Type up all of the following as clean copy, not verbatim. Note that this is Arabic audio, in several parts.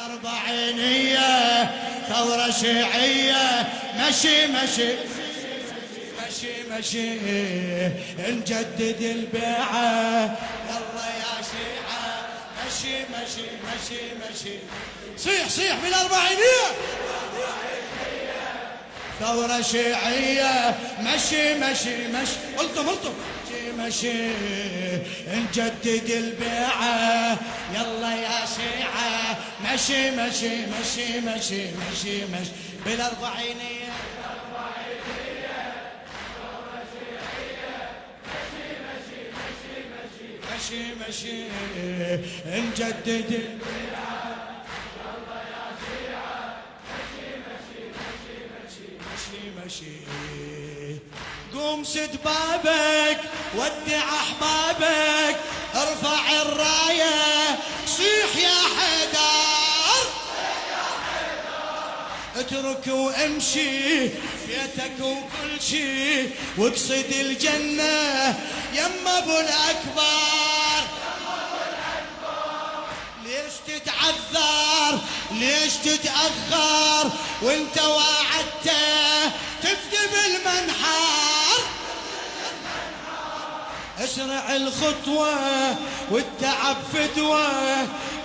بالأربعينية ثورة شيعية مشي مشي مشي مشي نجدد البيعة يلا يا شيعة مشي مشي مشي مشي صيح صيح بالأربعينية ثورة شيعية مشي مشي مشي قلتم مشي مشي نجدد البيعة يلا يا شيعة مشي مشي مشي مشي مشي مشي بالأربعينية مشي مشي نجدد البيعة يلا يا شيعة مشي مشي قوم سد بابك ودع احبابك ارفع الرايه صيح يا حيدر اترك وامشي بيتك وكل شي واقصد الجنه يما ابو الاكبر ليش تتعذر ليش تتاخر وانت وعدته تفدي بالمنحر اسرع الخطوة والتعب فدوة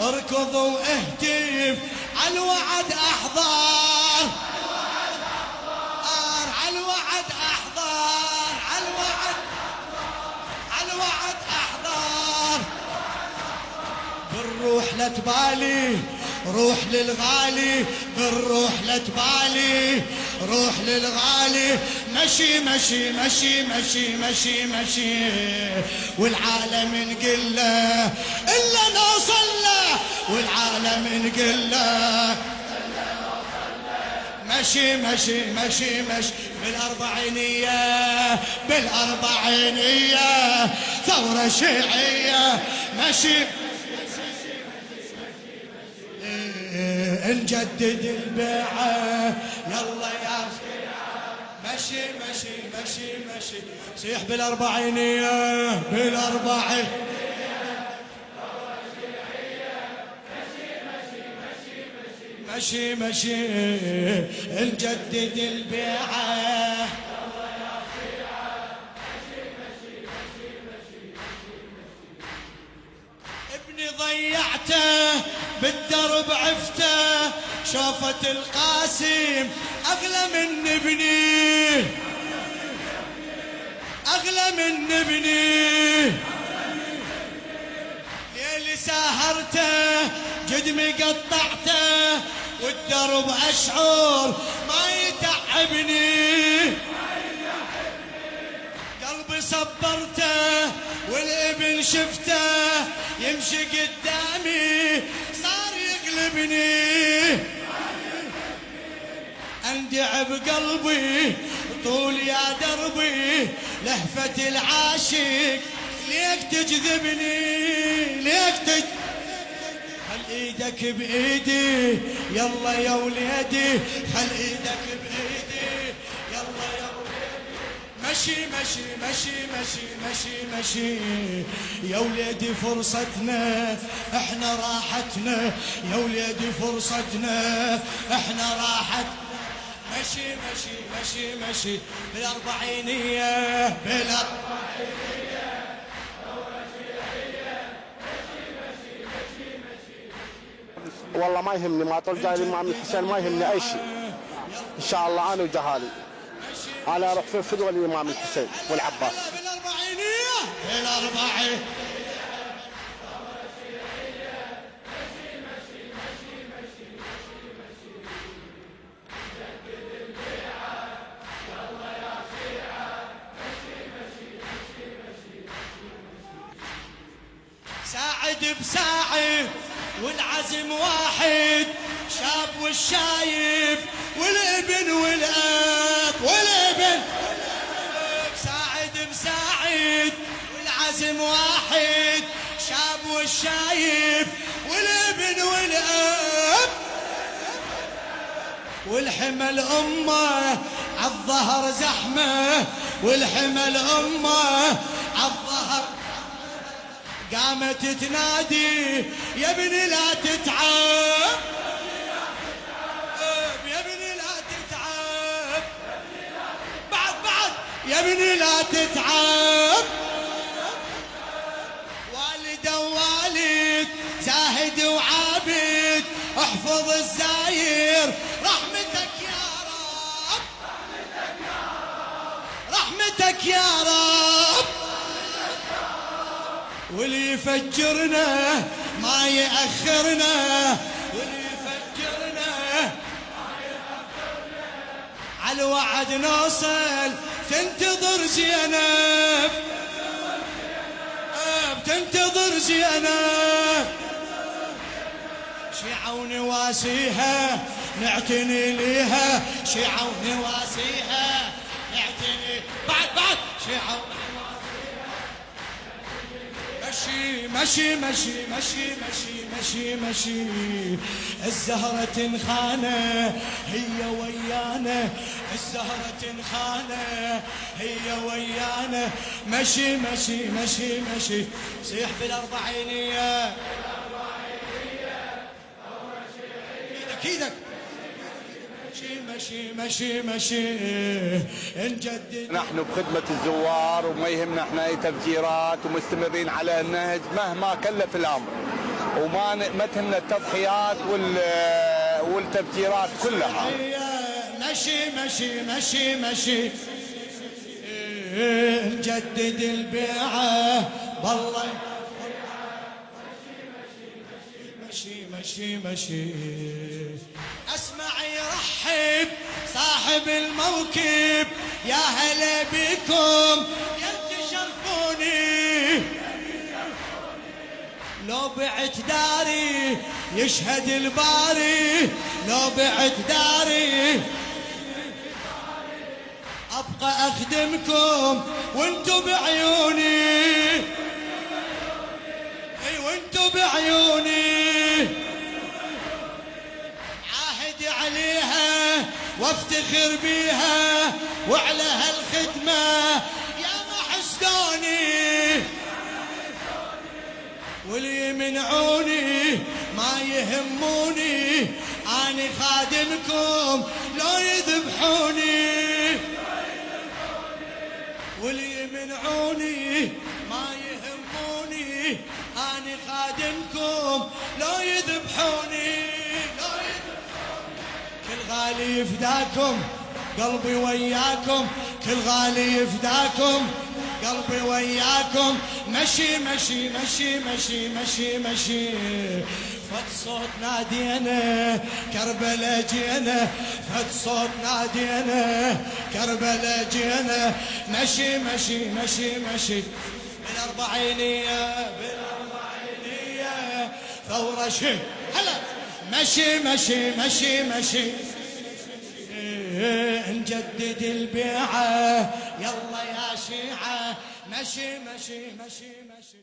اركض واهتف عالوعد احضر عالوعد احضر عالوعد احضر بالروح لا تبالي روح للغالي بالروح لا تبالي روح للغالي مشي مشي مشي مشي مشي مشي والعالم نقول له إلا نوصل له والعالم نقول له مشي مشي مشي مشي بالأربعينية بالأربعينية ثورة شيعية مشي نجدد البيعة يلا يا شيعة مشي مشي مشي مشي صيح بالأربعينية بالأربعينية مشي مشي نجدد البيعة يلا يا شيعة مشي ابني ضيعته بالدرب عفته شوفة القاسم أغلى من ابني أغلى من ابني ليلي ساهرته جدمي قطعته والدرب أشعر ما يتعبني قلبي صبرته والابن شفته يمشي قدامي صار يقلبني اندع بقلبي طول يا دربي لهفة العاشق ليك تجذبني ليك خل ايدك بايدي يلا يا وليدي خل ايدك بايدي يلا يا مشي مشي مشي مشي مشي مشي يا وليدي فرصتنا احنا راحتنا يا وليدي فرصتنا احنا راحتنا مشي مشي مشي مشي بالأربعينية بالأربعينية والله ما يهمني ما طول جاي الإمام الحسين ما يهمني أي شيء إن شاء الله أنا وجهالي أنا أروح في فدوة الإمام الحسين والعباس بالأربعينية بالأربعينية ساعد بساعد والعزم واحد شاب والشايب والابن والاب والابن ساعد بساعد والعزم واحد شاب والشايب والابن والاب والحمل امه عالظهر زحمه والحمل امه عالظهر قامت تنادي يا ابني لا تتعب تتعب، والد ووالد زاهد وعابد احفظ الزاير رحمتك يا رب، رحمتك يا رب. واللي يفجرنا ما يأخرنا، واللي يفجرنا على الوعد نوصل، تنتظر زينب، بتنتظر زينب. شيعة ونواسيها نعتني ليها، شيعة ونواسيها نعتني، بعد شيعة مشي مشي مشي مشي مشي مشي مشي. الزهرة تنخانة هي ويانا، الزهرة تنخانة هي ويانا. مشي مشي مشي مشي صيح بالأربعينية، ايدك مشي مشي مشي نجدد. نحن بخدمة الزوار وما يهمنا احنا اي تفجيرات، ومستمرين على النهج مهما كلف الامر، وما تهمنا التضحيات والتفجيرات كلها. مشي مشي مشي مشي نجدد البيعة بالله. مشي مشي مشي اسمع يرحب صاحب الموكب، يا هلا بكم يا تشرفوني. لو بعت داري يشهد الباري، لو بعت داري ابقى اخدمكم وانتو بعيوني، اي وانتو بعيوني. عاهد عليها وافتخر بيها، وعلى هالخدمة يا ما حسدوني، واللي يمنعوني ما يهموني. اني خادمكم لو يذبحوني، واللي يمنعوني ما يهموني. اني خادمكم لو يذبحوني، كل غالي يفداكم قلبي وياكم، كل غالي يفداكم قلبي وياكم. مشي مشي مشي مشي مشي مشي فد صوت نادينا كربلاء جينا، فد صوت نادينا كربلاء جينا. مشي مشي مشي مشي بالأربعينية، بالأربعينية ثورة شي هلا. مشي مشي مشي مشي نجدد البيعة يلا يا شيعة. مشي مشي مشي مشي